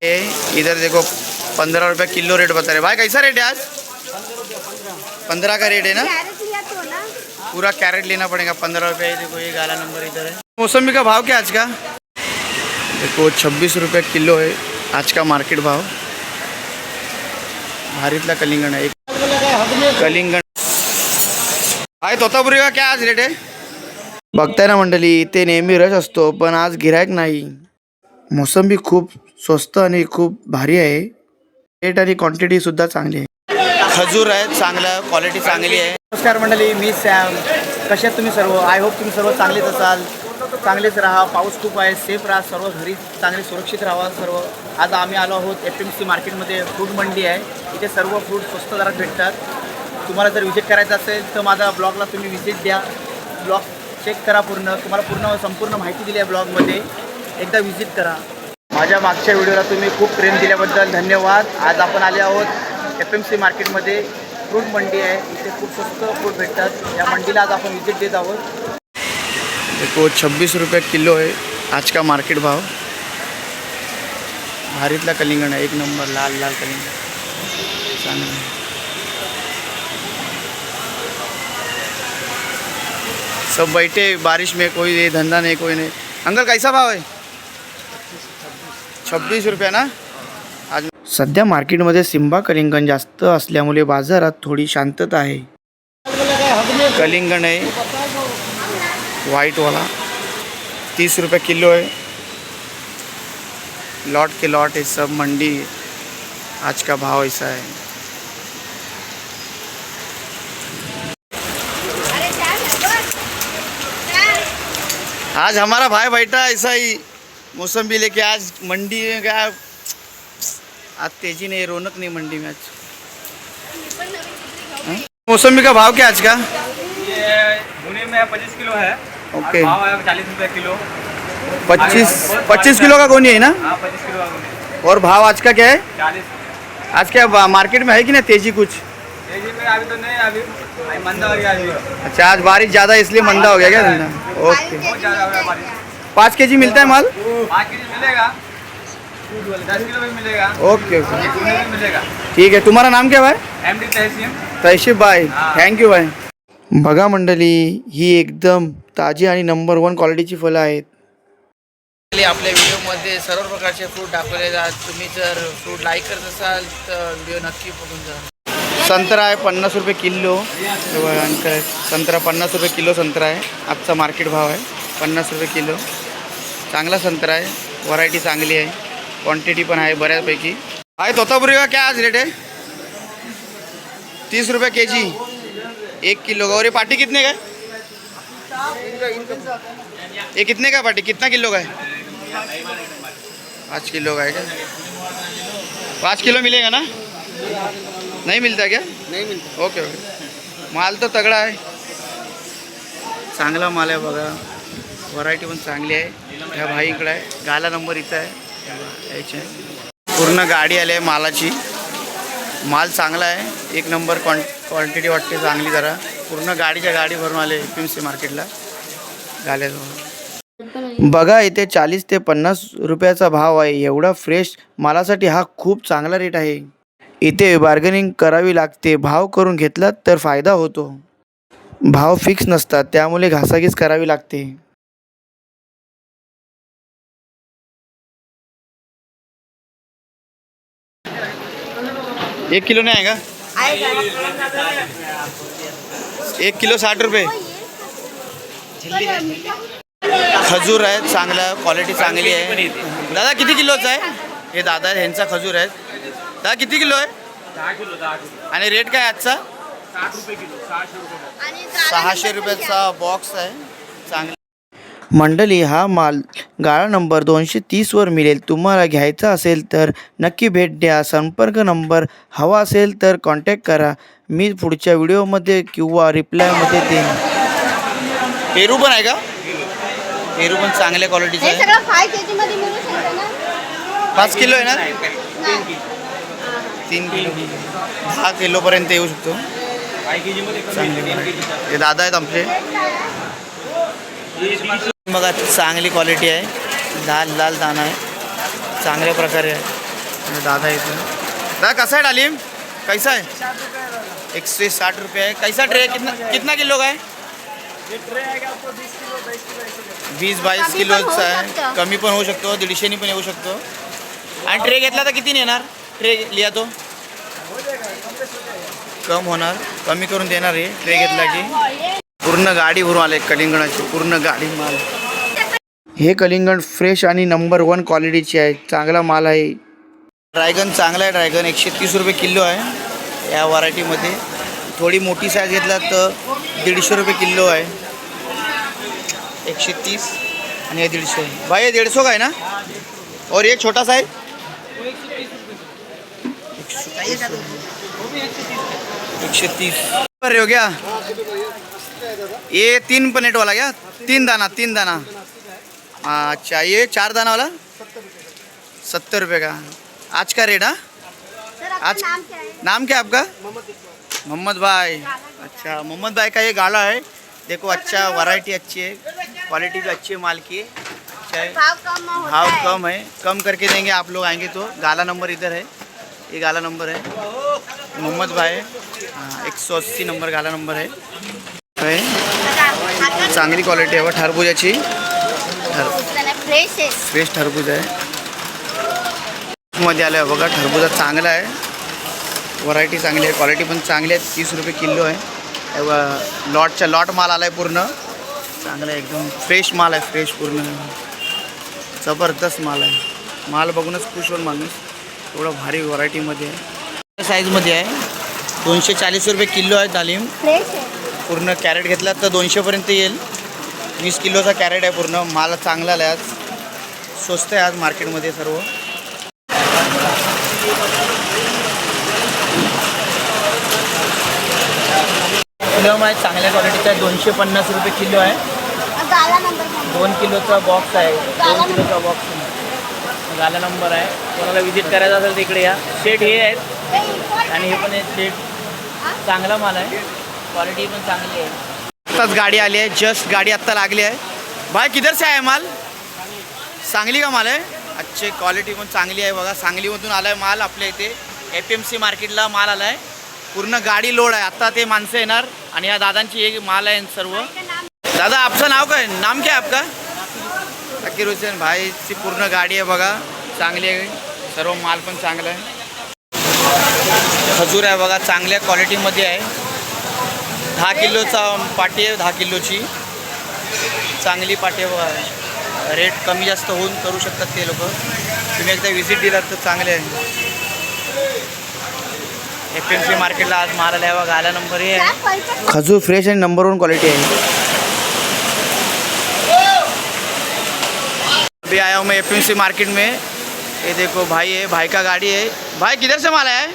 इधर देखो 15 रुपये किलो रेट बता रहे भाई। कैसा रेट है आज? 15 का रेट है ना? पूरा कैरेट लेना पड़ेगा 15 रुपये। देखो ये गाला नंबर इधर है। मौसमी का भाव क्या आज का? देखो 26 रुपये किलो है आज का मार्केट भाव। भारीतला कलिंगण आहे कलिंगण आहे। तोतापुरी का क्या आज रेट आहे? बघताय ना मंडळी, इथे नेहमी रश असतो पण आज गिरायक नाही। मोसंबी खूप स्वस्त आणि खूप भारी आहे। रेट आणि क्वांटिटी सुद्धा चांगली आहे। खजूर आहे चांगला, क्वालिटी चांगली आहे। नमस्कार मंडळी, मी सॅम। कसे आहेत तुम्ही सर्व? आय होप तुम्ही सर्व चांगलेच असाल। चांगलेच राहा, पाऊस खूप आहे, सेफ राहा, सर्व घरी चांगले सुरक्षित राहा सर्व। आज आम्ही आलो आहोत FMC मार्केटमध्ये। फ्रूट मंडी आहे, इथे सर्व फ्रूट स्वस्त दरात भेटतात। तुम्हाला जर विजिट करायचं असेल तर माझा ब्लॉगला तुम्ही विजिट द्या, ब्लॉग चेक करा पूर्ण। तुम्हाला संपूर्ण माहिती दिली आहे ब्लॉगमध्ये, एकदा विजिट करा। माझ्या मागच्या व्हिडिओला तुम्ही खूप प्रेम दिल्याबद्दल धन्यवाद। आज आपण आले आहोत FMC मार्केटमध्ये। फ्रूट मंडी आहे, इथे खूप स्वस्त फ्रूट भेटतात। या मंडीला आज आपण विजिट देत आहोत। देखो 26 रुपये किलो है आज का मार्केट भाव। भारीतला कलिंगण है, एक नंबर लाल लाल कलिंगण चांगलं है। सब बैठे बारिश में, कोई धंधा नहीं कोई नहीं। अंकल कैसा भाव है? 26 रुपये ना आज। सध्या मार्केटमध्ये सिंबा कलिंगण जास्त असल्यामुळे बाजारात थोडी शांतता आहे। कलिंगण आहे वाइट वाला 30 रुपये किलो है। लॉट के लॉट है सब। मंडी आज का भाव ऐसा है। आज हमारा भाई बैठा ऐसा ही मौसमी लेके। आज मंडी में क्या आज तेजी नहीं, रौनक नहीं मंडी में आज। मौसमी का भाव क्या आज का? ये भुने में 25 किलो है। ओके, भाव है 40 रुपये किलो। 25 किलो का गोनी है ना? हाँ 25 किलो का भुने। और भाव आज का क्या है? 40। आज क्या मार्केट में है कि ना तेजी कुछ? तेजी में अभी तो नहीं, अभी मंदा हो गया अभी। अच्छा, आज बारिश ज़्यादा इसलिए मंदा हो गया क्या धंधा? ओके। बहुत ज़्यादा हो गया बारिश। 5 केजी मिलता है माल? 5 केजी मिलेगा, 10 किलो भी मिलेगा। ओके ओके, भुने भी मिलेगा। ठीक है। तुम्हारा नाम क्या भाई? MD तहसीन। तैशिफ भाई, थँक्यू भाई। बघा मंडळी, ही एकदम ताजी आणि नंबर 1 क्वालिटीची फळं आहेत। आपल्या व्हिडिओमध्ये सर्व प्रकारचे फ्रूट दाखवले जातात। तुम्ही जर फ्रूट लाईक करत असाल तर व्हिडिओ नक्की बघून जा। संत्रा आहे 50 रुपये किलो। अंकल संत्रा 50 रुपये किलो संत्रा आहे। आजचा मार्केट भाव आहे 50 रुपये किलो। चांगला संत्रा आहे, व्हरायटी चांगली आहे, क्वांटिटी पण आहे बऱ्यापैकी आहे। तोतापुरी का क्या आज रेट है? 30 रुपये केजी, 1 किलो का। और ये पार्टी कितने का है? ये कितने का पार्टी, कितना किलो का है? 5 किलो का है क्या? 5 किलो मिलेगा ना? नहीं मिलता क्या? नहीं मिलता। Okay okay. माल तो तगड़ा आहे, चांगला माल आहे बघा। व्हरायटी पण चांगली आहे। ह्या भाईकडे आहे, गाला नंबर इथं आहे याचे। पूर्ण गाडी आली आहे मालाची। माल चांगला आहे, एक नंबर क्वांटिटी वाटते चांगली जरा। पूर्ण गाडीच्या गाडी भरून आले FMC मार्केटला गाल्याजवळ। बघा इथे 40 ते 50 रुपयाचा भाव आहे। एवढा फ्रेश मालासाठी हा खूप चांगला रेट आहे। इथे बार्गेनिंग करावी लागते, भाव करून घेतला तर फायदा होतो। भाव फिक्स नसतात त्यामुळे घासाघीस करावी लागते। एक किलो नहीं आएगा? 1 किलो 60 रुपये। खजूर आहे चांगला, क्वालिटी चांगली आहे। दादा किती किलोचा आहे? हे दादा ह्यांचा खजूर आहे। दादा किती किलो आहे? 10 किलो 10 किलो। आणि रेट काय आजचा? 60 रुपये किलो, 600 रुपये। 600 रुपयाचा बॉक्स आहे चांगला। मंडळी, हा माल गाळा नंबर 230 वर मिळेल। तुम्हाला घ्यायचा असेल तर नक्की भेट द्या। संपर्क नंबर हवा असेल तर कॉन्टॅक्ट करा, मी पुढच्या व्हिडिओमध्ये किंवा रिप्लायमध्ये देईन। पेरू पण आहे का? पेरू पण चांगल्या क्वालिटीचं आहे। 5 किलो आहे ना? 3 किलो 10 किलोपर्यंत येऊ शकतो। हे दादा आहेत आमचे बघा, चांगली क्वालिटी आहे। लाल लाल दाणा आहे, चांगल्या प्रकारे आहे। दादा इथं. दादा कसा है डालिम, कैसा है? 160 रुपये है. कैसा ट्रे, कितना कितना किलो का है? ये ट्रे आएगा आपको 20 किलो 22 किलो. 20-22 कमी पण किलोचा होऊ आहे. शकतं. कमी पण होऊ शकतो, 150नी पण येऊ शकतो. आणि ट्रे घेतला तर किती येणार? ट्रे लिया तो हो जाएगा, कम बेस हो जाएगा. कम होणार, कमी करून देणार आहे ट्रे घेतला की. पूर्ण गाडी भरून आले कलिंगडाची, पूर्ण गाडी माल. हे कलिंगड फ्रेश आणि नंबर 1 क्वालिटीचे आहे. चांगला माल आहे. ड्रॅगन चांगला आहे. ड्रॅगन 130 रुपये किलो आहे या व्हरायटीमध्ये. थोडी मोठी साईज घेतला तर 150 रुपये किलो आहे. 130 आणि हे 150. भाई ये 150 का है ना? और ये छोटा सा है 130 कर रहे हो क्या? ये 3 पनेट वाला क्या? 3 दाना. अच्छा, ये 4 दाना वाला 70 रुपये का. आज का रेट? हाँ, सर आपका आज- नाम क्या है? नाम क्या है आपका? मोहम्मद भाई. अच्छा, मोहम्मद भाई का ये गाला है. देखो अच्छा, वैरायटी अच्छी है, क्वालिटी भी अच्छी है माल की. अच्छा है, भाव कम होता भाव है. कम है, कम करके देंगे आप लोग आएंगे तो. गाला नंबर इधर है, ये गाला नंबर है. मोहम्मद भाई, हाँ, 180 नंबर गाला नंबर है. चांगली क्वालिटी आहे टरबुजाची. फ्रेश आहे. फ्रेश टरबूज आहे. मध्ये आलं आहे बघा. टरबुजा चांगला आहे, व्हरायटी चांगली आहे, क्वालिटी पण चांगली आहे. 30 रुपये किलो आहे. लॉटच्या लॉट माल आला आहे पूर्ण. चांगला आहे, एकदम फ्रेश माल आहे. फ्रेश पूर्ण जबरदस्त माल आहे. माल बघूनच खुश होऊन माणूस. एवढं भारी व्हरायटीमध्ये आहे. साईजमध्ये आहे. 240 रुपये किलो आहे डालिम. फ्रेश आहे. पूर्ण कॅरेट घेतला तर 200पर्यंत येईल. 20 किलोचा कॅरेट आहे पूर्ण. माल चांगला आहे आज. स्वस्त आहे आज मार्केटमध्ये सर्व. प्लम आहे चांगल्या क्वालिटीचा आहे. 250 रुपये किलो आहे. गाला नंबर सांगा. 2 किलोचा बॉक्स आहे. 2 किलोचा बॉक्स गाला नंबर आहे. कोणाला विजिट करायचं असेल तर इकडे या. सेट हे आहेत आणि हे पण आहे सेट. चांगला माल आहे, क्वालिटी पण चांगली आहे. आत्ताच गाडी आली आहे. जस्ट गाडी आत्ता लागली आहे. भाई किधर से आहे माल? सांगली का माल आहे? अच्छे, क्वालिटी पण चांगली आहे बघा. सांगलीमधून आला आहे माल आपल्या इथे. FMC मार्केटला माल आला आहे. पूर्ण गाडी लोड आहे. आत्ता ते माणसं येणार आणि या दादांची एक माल आहे सर्व. दादा आपचं नाव काय? नाम क्या है आपका? जाकीर हुसेन. भाईची पूर्ण गाडी आहे बघा. चांगली आहे, सर्व माल पण चांगला आहे. खजूर आहे बघा, चांगल्या क्वालिटीमध्ये आहे. 10 किलोचा पाटी आहे, 10 किलोची चांगली पाटी आहे बघा. रेट कमी जास्त होऊन करू शकतात ते लोक. तुम्ही एकदा विजिट दिलात तर चांगले आहे. FMC मार्केटला आज माल आला आहे. गाला नंबर हे आहे. खजूर फ्रेश आणि नंबर 1 क्वालिटी है. अभी आया हूँ मैं FMC मार्केट में. ये देखो भाई है, भाई का गाड़ी है. भाई किधर से माल आया है?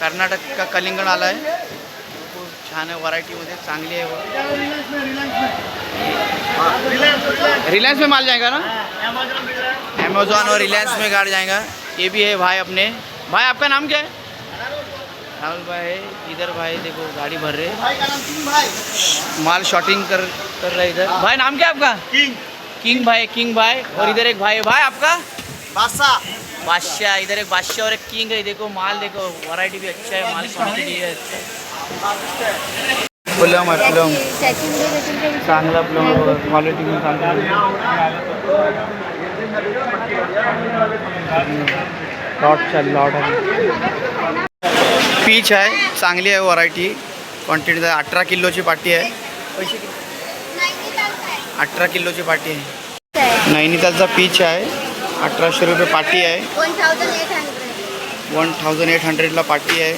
कर्नाटक का कलिंगड आला है. देखो छान है, व्हरायटीमध्ये चांगली आहे. रिलायंस में माल जाएगा ना? अमेजोन और रिलायंस में गाड़ी जाएगा. ये भी है भाई अपने. भाई आपका नाम क्या है? राहुल भाई है. इधर भाई देखो गाड़ी भर रहे. भाई का नाम किंग भाई. माल शॉटिंग कर रहे इधर. भाई नाम क्या है आपका? किंग भाई. और इधर एक भाई है. भाई आपका? बादशाह. इधर एक बादशाह और एक किंग है. देखो माल देखो, वैरायटी भी अच्छा है, माल क्वालिटी है. प्लम है, प्लम चांगला प्लम है, क्वालिटी में चांगला. लॉट आहे. पीच आहे, चांगली आहे व्हरायटी. क्वांटिटी 18 किलोची पाटी आहे. 18 किलोची पाटी आहे. नैनितालचा पीच आहे. 1800 रुपये पाटी आहे. 1800ला पाटी आहे.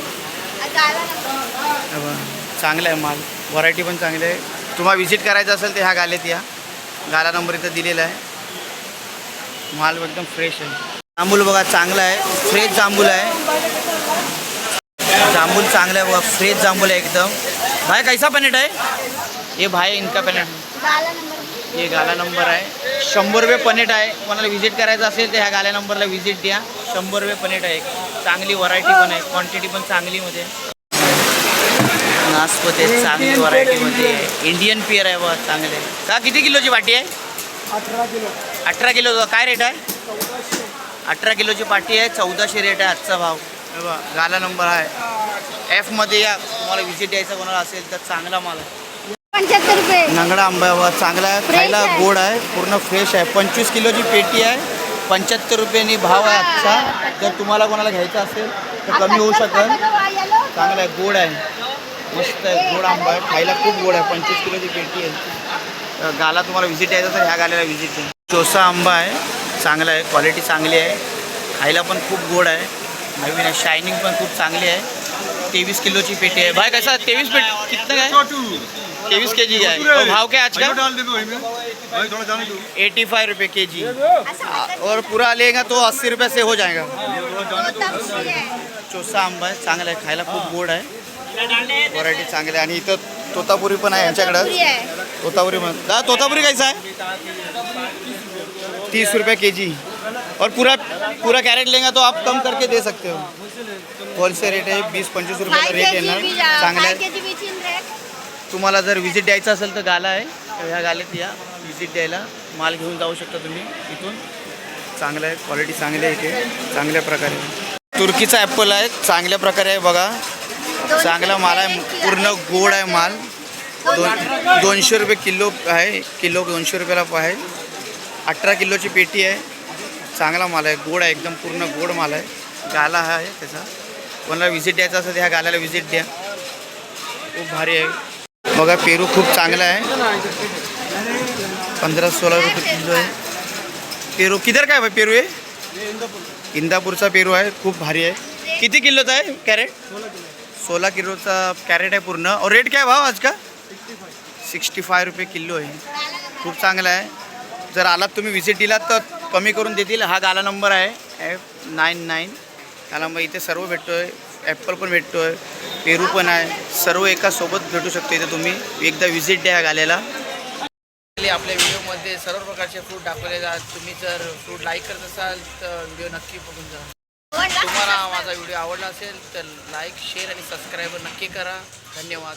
चांगला आहे माल, व्हरायटी पण चांगली आहे. तुम्हाला विजिट करायचं असेल तर ह्या गालेत या. गाला नंबर इथं दिलेला आहे. माल एकदम फ्रेश आहे. जांभूल बघा चांगला आहे, फ्रेश जांभूल आहे. जांभूल चांगला आहे बघा, फ्रेश जांभूल आहे एकदम. भाई कैसा पनेट है? ये भाई इनका पनेट, ये गाला नंबर आहे. 100 रुपये पनेट आहे. कोणाला विजिट करायचं असेल तर ह्या गाल्या नंबरला विजिट द्या. 100 रुपये पनेट आहे. चांगली व्हरायटी पण आहे, क्वांटिटी पण चांगलीमध्ये. नासपते चांगली व्हरायटीमध्ये. इंडियन पिअर आहे बघा, चांगले. का किती किलोची वाटी आहे? 18 किलो. 18 किलो. काय रेट आहे? 18 किलोची पाटी आहे, 1400 रेट आहे आजचा भाव. हे बघा, गाला नंबर आहे. Fमध्ये या, तुम्हाला व्हिजिट द्यायचा कोणाला असेल तर चांगला माल आहे. 75 रुपये. नांगडा आंबा आहे बघा, चांगला आहे, Fresh खायला आहे. गोड आहे, पूर्ण फ्रेश आहे. 25 किलोची पेटी आहे, 75 रुपयांनी भाव आहे आजचा. जर तुम्हाला कोणाला घ्यायचा असेल तर कमी होऊ शकेल. चांगला आहे, गोड आहे, मस्त आहे, गोड आंबा आहे, खायला खूप गोड आहे. 25 किलोची पेटी आहे. गाला तुम्हाला व्हिजिट द्यायचं तर ह्या गाल्याला व्हिजिट द्या. चोसा आंबा आहे, चांगला आहे, क्वालिटी चांगली आहे, खायला पण खूप गोड आहे, नवीन आहे, शायनिंग पण खूप चांगली आहे. 23 किलोची पेटी आहे. भाई कैसा 23 पेटी कितना है? 23 kg का है. और भाव क्या है आज का? 85 रुपये kg. और पूरा लेगा तो 80 रुपये से हो जाएगा. चोसा आंबा आहे, चांगला आहे, खायला खूप गोड आहे, व्हरायटी चांगली आहे. आणि इथं तोतापुरी पण आहे यांच्याकडं. तोतापुरी पण तोतापुरी कैसा आहे? 30 रुपये kg. और पूरा कैरेट लेंगे तो आप कम करके दे सकते हो. होलसेल रेट आहे, 20-25 रुपयाचा रेट येणार. चांगला आहे. तुम्हाला जर व्हिजिट द्यायचं असेल तर गाला आहे, ह्या गाल्यात या व्हिजिट द्यायला, माल घेऊन जाऊ शकता तुम्ही इथून. चांगलं आहे, क्वालिटी चांगली आहे इथे, चांगल्या प्रकारे. तुर्कीचा ॲपल आहे, चांगल्या प्रकारे आहे बघा, चांगला माल आहे, पूर्ण गोड आहे माल. 200 रुपये किलो आहे, किलो 200 रुपयाला आहे. 18 किलोची पेटी आहे, चांगला माल आहे, गोड आहे, एकदम पूर्ण गोड माल आहे. गाला हा आहे त्याचा. कोणाला व्हिजिट द्यायचा असेल तर ह्या गाल्याला व्हिजिट द्या, खूप भारी आहे बघा. पेरू खूप चांगला आहे, 15-16 रुपये किलो आहे पेरू. किधर काय भाई पेरू आहे? इंदापूरचा पेरू आहे, खूप भारी आहे. किती किलोचा आहे कॅरेट? 16 किलोचा कॅरेट आहे पूर्ण. और रेट काय भाव आज का? 65 रुपये किलो आहे, खूप चांगला आहे. जर आलात तुम्ही व्हिजिट दिलात तर कमी करून देतील. हा गाला नंबर आहे F99. गाला नंबर इथे सर्व भेटतो आहे, ॲपल पण भेटतो आहे, पेरू पण आहे, सर्व एका सोबत भेटू शकतो इथे. तुम्ही एकदा व्हिजिट द्या गाल्याला. आपल्या व्हिडिओमध्ये सर्व प्रकारचे फ्रूट दाखवले जातात. तुम्ही जर फ्रूट लाईक करत असाल तर व्हिडिओ नक्की बघून जा. तुम्हाला माझा व्हिडिओ आवडला असेल तर लाईक, शेअर आणि सबस्क्राईब नक्की करा. धन्यवाद.